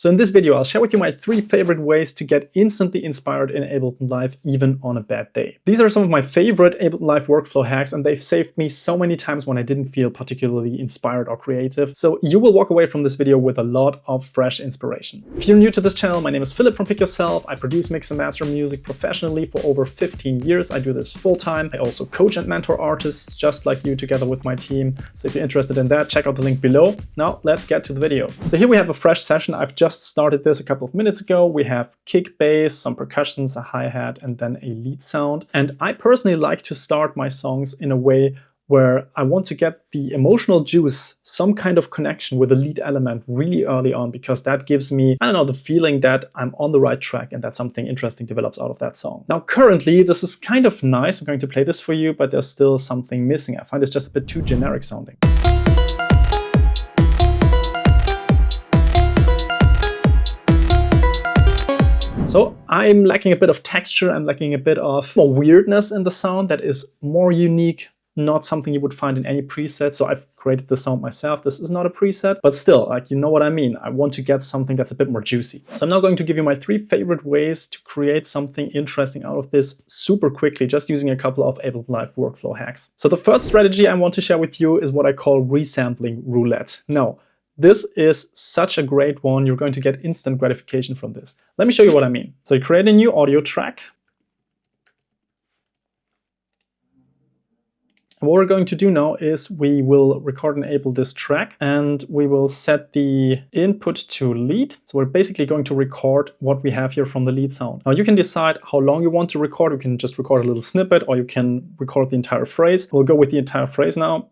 So in this video, I'll share with you my 3 favorite ways to get instantly inspired in Ableton Live, even on a bad day. These are some of my favorite Ableton Live workflow hacks, and they've saved me so many times when I didn't feel particularly inspired or creative. So you will walk away from this video with a lot of fresh inspiration. If you're new to this channel, my name is Philip from Pick Yourself. I produce, mix and master music professionally for over 15 years. I do this full-time. I also coach and mentor artists just like you together with my team. So if you're interested in that, check out the link below. Now let's get to the video. So here we have a fresh session. I've just started this a couple of minutes ago. We have kick, bass, some percussions, a hi-hat, and then a lead sound. And I personally like to start my songs in a way where I want to get the emotional juice, some kind of connection with the lead element really early on, because that gives me, I don't know, the feeling that I'm on the right track and that something interesting develops out of that song. Now, currently, this is kind of nice. I'm going to play this for you, but there's still something missing. I find it's just a bit too generic sounding. So I'm lacking a bit of texture, I'm lacking a bit of more weirdness in the sound that is more unique, not something you would find in any preset. So I've created the sound myself. This is not a preset, but still, like, you know what I mean. I want to get something that's a bit more juicy. So I'm now going to give you my 3 favorite ways to create something interesting out of this super quickly, just using a couple of Ableton Live workflow hacks. So the first strategy I want to share with you is what I call resampling roulette. Now, this is such a great one. You're going to get instant gratification from this. Let me show you what I mean. So you create a new audio track. And what we're going to do now is we will record and enable this track, and we will set the input to lead. So we're basically going to record what we have here from the lead sound. Now you can decide how long you want to record. You can just record a little snippet, or you can record the entire phrase. We'll go with the entire phrase now.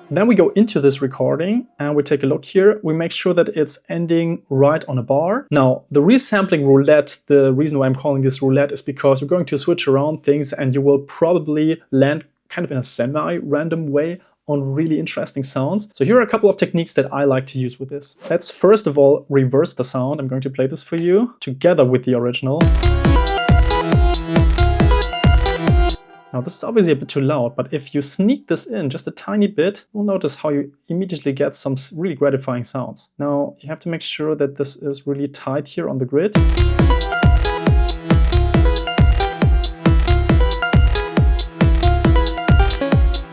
Then we go into this recording and we take a look here. We make sure that it's ending right on a bar. Now, the resampling roulette, the reason why I'm calling this roulette is because you're going to switch around things and you will probably land kind of in a semi-random way on really interesting sounds. So here are a couple of techniques that I like to use with this. Let's first of all reverse the sound. I'm going to play this for you together with the original. Now this is obviously a bit too loud, but if you sneak this in just a tiny bit, you'll notice how you immediately get some really gratifying sounds. Now you have to make sure that this is really tight here on the grid.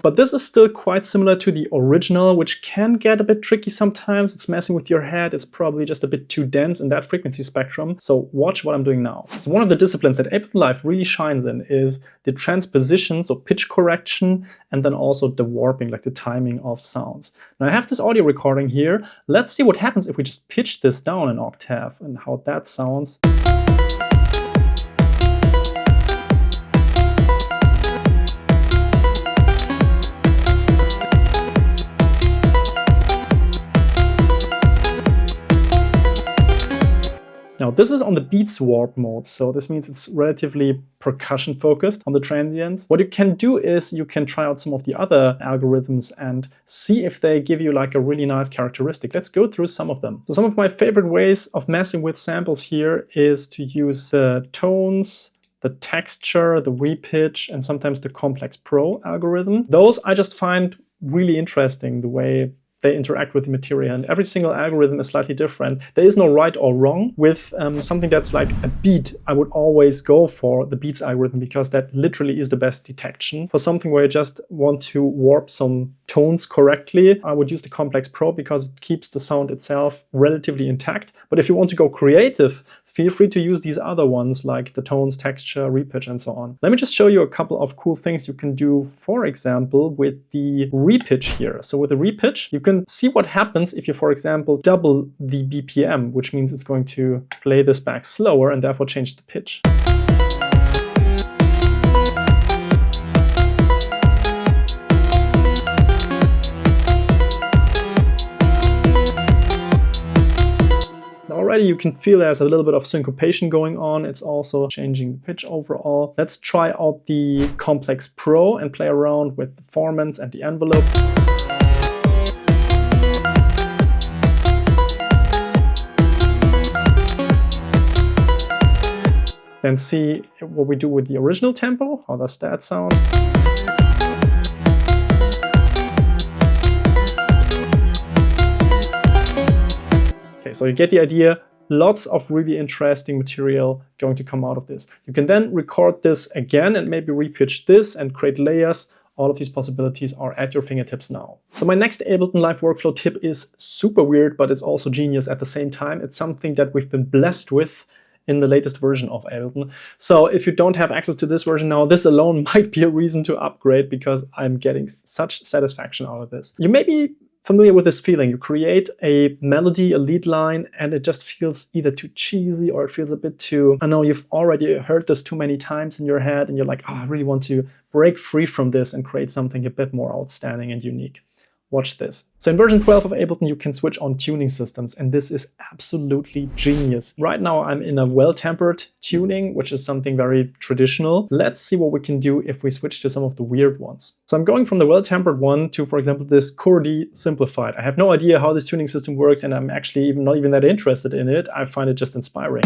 But this is still quite similar to the original, which can get a bit tricky sometimes. It's messing with your head. It's probably just a bit too dense in that frequency spectrum. So watch what I'm doing now. So one of the disciplines that Ableton Live really shines in is the transposition, so pitch correction, and then also the warping, like the timing of sounds. Now I have this audio recording here. Let's see what happens if we just pitch this down an octave and how that sounds. Now this is on the beats warp mode, so this means it's relatively percussion focused on the transients. What you can do is you can try out some of the other algorithms and see if they give you like a really nice characteristic. Let's go through some of them. So some of my favorite ways of messing with samples here is to use the tones, the texture, the repitch, and sometimes the complex pro algorithm. Those I just find really interesting, the way they interact with the material, and every single algorithm is slightly different. There is no right or wrong. With something that's like a beat, I would always go for the beats algorithm because that literally is the best detection. For something where you just want to warp some tones correctly, I would use the complex pro because it keeps the sound itself relatively intact. But if you want to go creative, feel free to use these other ones like the tones, texture, repitch, and so on. Let me just show you a couple of cool things you can do, for example, with the repitch here. So with the repitch, you can see what happens if you, for example, double the BPM, which means it's going to play this back slower and therefore change the pitch. Already you can feel there's a little bit of syncopation going on. It's also changing the pitch overall. Let's try out the Complex Pro and play around with the formants and the envelope. Then see what we do with the original tempo. How does that sound? Okay, so you get the idea. Lots of really interesting material going to come out of this. You can then record this again and maybe repitch this and create layers. All of these possibilities are at your fingertips now. So my next Ableton Live workflow tip is super weird, but it's also genius at the same time. It's something that we've been blessed with in the latest version of Ableton. So if you don't have access to this version now, this alone might be a reason to upgrade, because I'm getting such satisfaction out of this. You may be familiar with this feeling. You create a melody, a lead line, and it just feels either too cheesy or it feels a bit too, I know you've already heard this too many times in your head and you're like, oh, I really want to break free from this and create something a bit more outstanding and unique. Watch this. So in version 12 of Ableton, you can switch on tuning systems, and this is absolutely genius. Right now, I'm in a well-tempered tuning, which is something very traditional. Let's see what we can do if we switch to some of the weird ones. So I'm going from the well-tempered one to, for example, this chordy simplified. I have no idea how this tuning system works, and I'm actually not even that interested in it. I find it just inspiring.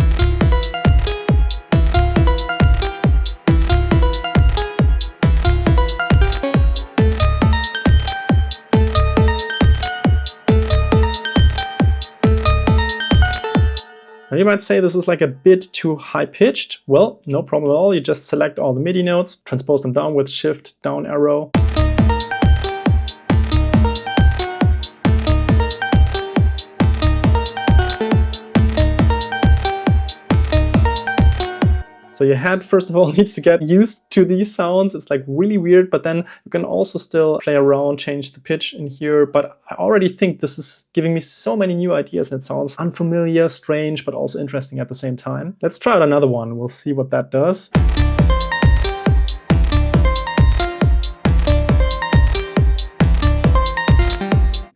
Now you might say this is like a bit too high-pitched. Well, no problem at all. You just select all the MIDI notes, transpose them down with Shift down arrow. So your head, first of all, needs to get used to these sounds. It's like really weird, but then you can also still play around, change the pitch in here. But I already think this is giving me so many new ideas, and it sounds unfamiliar, strange, but also interesting at the same time. Let's try out another one. We'll see what that does.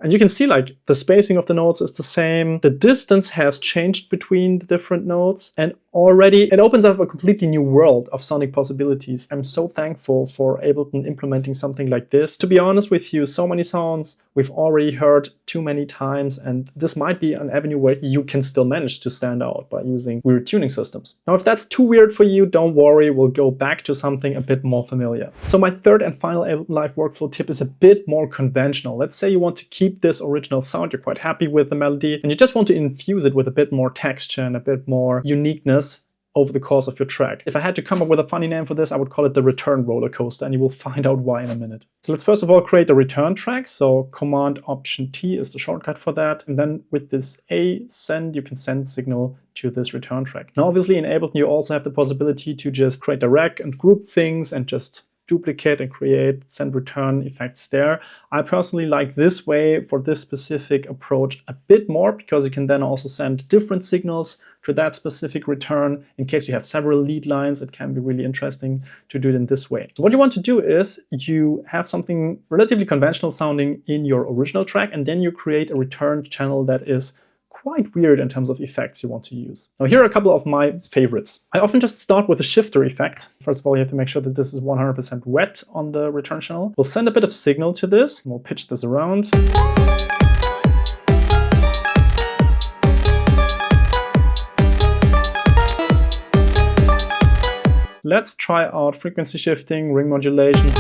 And you can see like the spacing of the notes is the same. The distance has changed between the different notes, and already it opens up a completely new world of sonic possibilities. I'm so thankful for Ableton implementing something like this. To be honest with you, so many sounds we've already heard too many times, and this might be an avenue where you can still manage to stand out by using weird tuning systems. Now, if that's too weird for you, don't worry, we'll go back to something a bit more familiar. So my third and final Ableton Live workflow tip is a bit more conventional. Let's say you want to keep this original sound, you're quite happy with the melody, and you just want to infuse it with a bit more texture and a bit more uniqueness over the course of your track. If I had to come up with a funny name for this, I would call it the return roller coaster, and you will find out why in a minute. So let's first of all create a return track. So Command-Option-T is the shortcut for that. And then with this A send, you can send signal to this return track. Now, obviously in Ableton, you also have the possibility to just create a rack and group things and just duplicate and create send return effects there. I personally like this way for this specific approach a bit more, because you can then also send different signals to that specific return. In case you have several lead lines, it can be really interesting to do it in this way. So what you want to do is you have something relatively conventional sounding in your original track, and then you create a return channel that is quite weird in terms of effects you want to use. Now, here are a couple of my favorites. I often just start with a shifter effect. First of all, you have to make sure that this is 100% wet on the return channel. We'll send a bit of signal to this, and we'll pitch this around. Let's try out frequency shifting, ring modulation.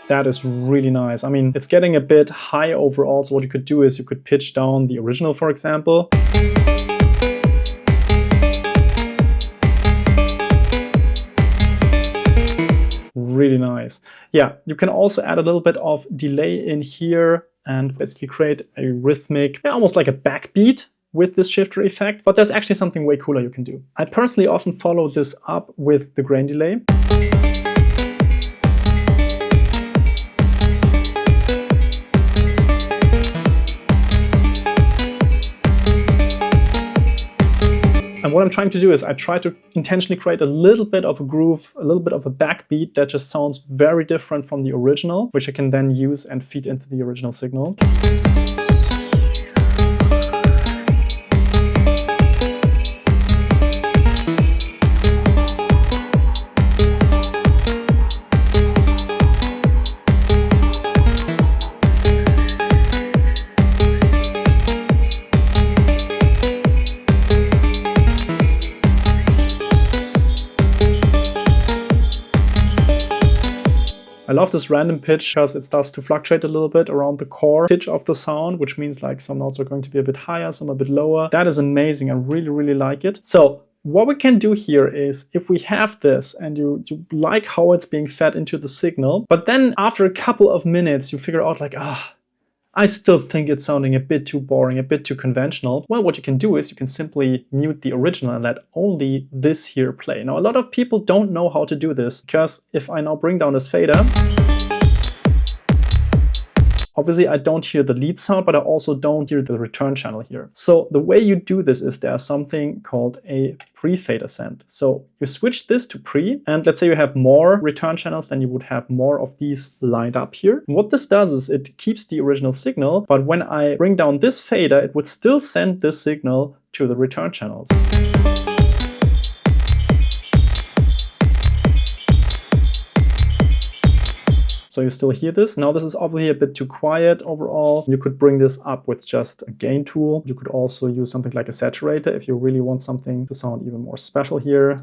That is really nice. I mean, it's getting a bit high overall, so what you could do is you could pitch down the original, for example. Really nice. Yeah, you can also add a little bit of delay in here and basically create a rhythmic, almost like a backbeat with this shifter effect, but there's actually something way cooler you can do. I personally often follow this up with the grain delay. And what I'm trying to do is I try to intentionally create a little bit of a groove, a little bit of a backbeat that just sounds very different from the original, which I can then use and feed into the original signal. I love this random pitch because it starts to fluctuate a little bit around the core pitch of the sound, which means like some notes are going to be a bit higher, some a bit lower. That is amazing. I really, really like it. So what we can do here is, if we have this and you like how it's being fed into the signal, but then after a couple of minutes you figure out like, I still think it's sounding a bit too boring, a bit too conventional. Well, what you can do is you can simply mute the original and let only this here play. Now, a lot of people don't know how to do this, because if I now bring down this fader, obviously I don't hear the lead sound, but I also don't hear the return channel here. So the way you do this is there's something called a pre-fader send. So you switch this to pre, and let's say you have more return channels, then you would have more of these lined up here. And what this does is it keeps the original signal, but when I bring down this fader, it would still send this signal to the return channels. So you still hear this. Now this is obviously a bit too quiet overall. You could bring this up with just a gain tool. You could also use something like a saturator if you really want something to sound even more special here.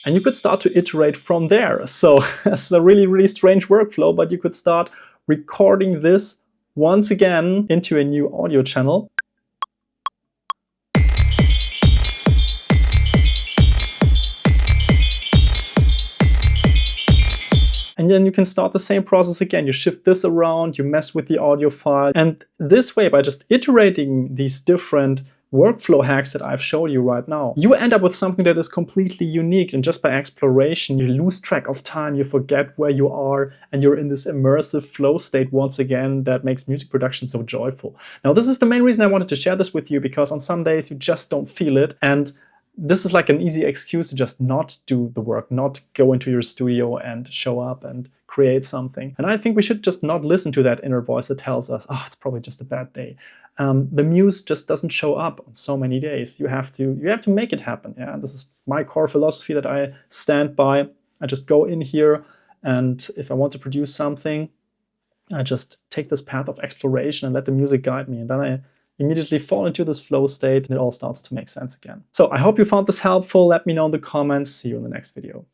And you could start to iterate from there. So it's a really, really strange workflow, but you could start recording this once again into a new audio channel. And then you can start the same process again. You shift this around, you mess with the audio file. And this way, by just iterating these different workflow hacks that I've shown you right now, you end up with something that is completely unique. And just by exploration, you lose track of time, you forget where you are, and you're in this immersive flow state once again that makes music production so joyful. Now, this is the main reason I wanted to share this with you, because on some days you just don't feel it. And this is like an easy excuse to just not do the work, not go into your studio and show up and create something. And I think we should just not listen to that inner voice that tells us, oh, it's probably just a bad day. The muse just doesn't show up on so many days. You have to make it happen. Yeah, this is my core philosophy that I stand by. I just go in here, and if I want to produce something, I just take this path of exploration and let the music guide me. And then I immediately fall into this flow state, and it all starts to make sense again. So I hope you found this helpful. Let me know in the comments. See you in the next video.